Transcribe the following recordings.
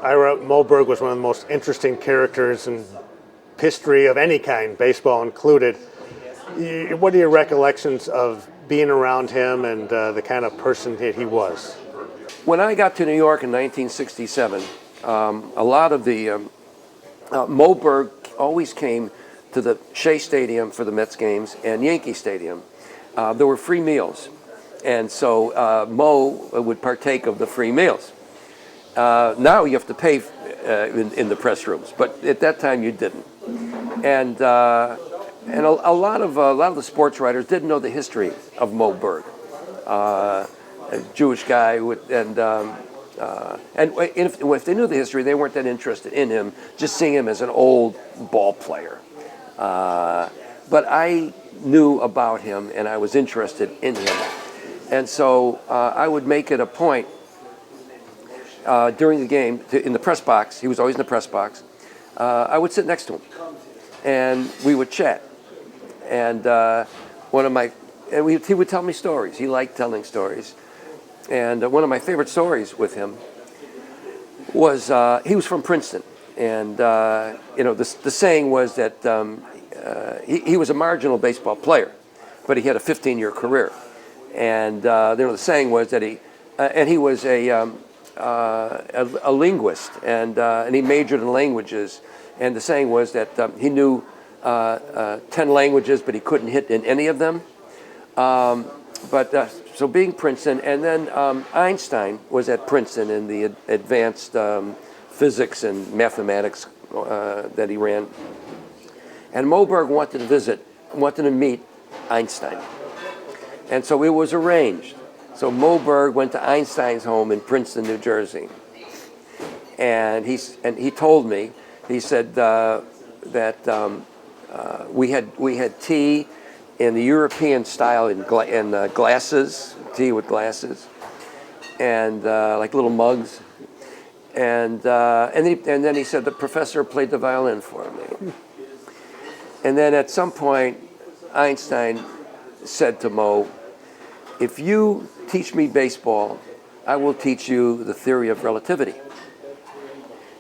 Ira Moe Berg was one of the most interesting characters in history of any kind, baseball included. What are your recollections of being around him and the kind of person that he was? When I got to New York in 1967, a lot of the Moe Berg always came to the Shea Stadium for the Mets games and Yankee Stadium. There were free meals, and so Moe would partake of the free meals. Now you have to pay in the press rooms, but at that time you didn't. And a lot of the sports writers didn't know the history of Moe Berg, a Jewish guy and if they knew the history, they weren't that interested in him, just seeing him as an old ball player. But I knew about him, and I was interested in him. And so I would make it a point during the game, in the press box, he was always in the press box, I would sit next to him, and we would chat. And he would tell me stories. He liked telling stories. And one of my favorite stories with him was he was from Princeton, and the saying was that he was a marginal baseball player, but he had a 15-year career, and the saying was that he was a linguist, and he majored in languages, and the saying was that he knew 10 languages, but he couldn't hit in any of them. So being Princeton, and then Einstein was at Princeton in the advanced physics and mathematics that he ran. And Moe Berg wanted to meet Einstein. And so it was arranged. So Moe Berg went to Einstein's home in Princeton, New Jersey. And he told me, he said that we had tea in the European style in glasses, tea with glasses, and like little mugs, and then he said the professor played the violin for me, and then at some point Einstein said to Moe, "If you teach me baseball, I will teach you the theory of relativity."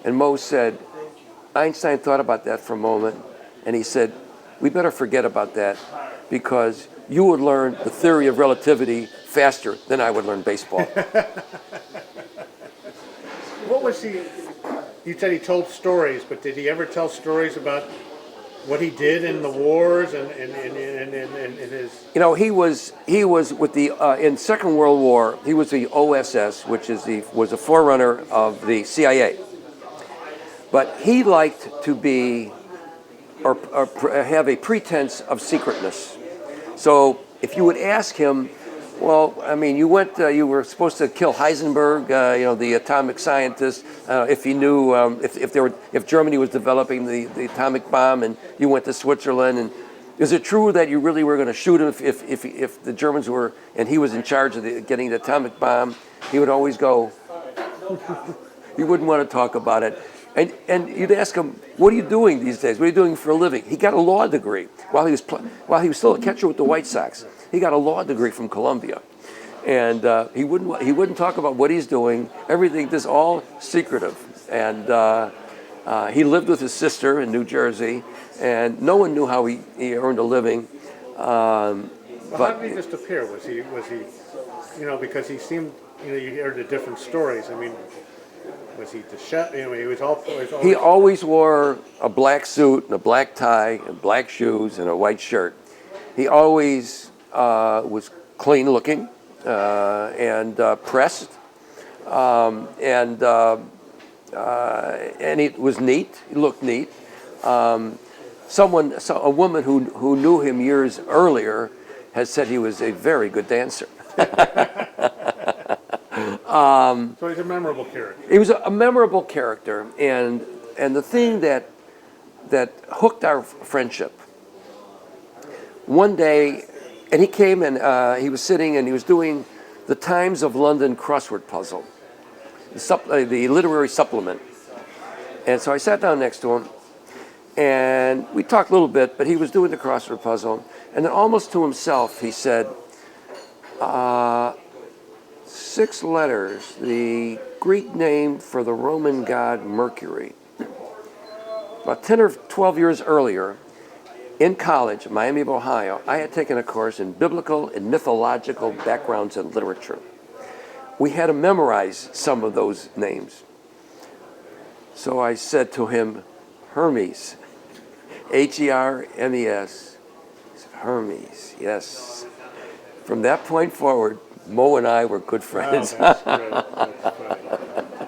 And Moe said, Einstein thought about that for a moment, and he said, "We better forget about that, because you would learn the theory of relativity faster than I would learn baseball." What was he? You said he told stories, but did he ever tell stories about what he did in the wars and his? He was with the in Second World War. He was the OSS, which was a forerunner of the CIA. But he liked to be or have a pretense of secretness. So if you would ask him, well, I mean, you were supposed to kill Heisenberg, the atomic scientist, if he knew, if Germany was developing the atomic bomb, and you went to Switzerland, and is it true that you really were going to shoot him if the Germans were, and he was in charge of getting the atomic bomb? He would always go, he wouldn't want to talk about it. And you'd ask him, "What are you doing these days? What are you doing for a living?" He got a law degree while he was still a catcher with the White Sox. He got a law degree from Columbia, and he wouldn't talk about what he's doing. Everything is all secretive. And he lived with his sister in New Jersey, and no one knew how he earned a living. How did he just appear? Was he? Because he seemed, you heard the different stories. I mean, was he disheveled? He was always. He always wore a black suit and a black tie and black shoes and a white shirt. He always was clean looking and pressed, and he was neat. He looked neat. A woman who knew him years earlier has said he was a very good dancer. So he's a memorable character. He was a memorable character, and the thing that hooked our friendship. One day, and he came and he was sitting and he was doing the Times of London crossword puzzle, the literary supplement. And so I sat down next to him, and we talked a little bit, but he was doing the crossword puzzle, and then almost to himself he said, 6 letters, the Greek name for the Roman god Mercury. About 10 or 12 years earlier, in college, Miami of Ohio, I had taken a course in biblical and mythological backgrounds and literature. We had to memorize some of those names. So I said to him, Hermes, Hermes. He said, Hermes, yes. From that point forward, Moe and I were good friends. Wow, that's great. That's great.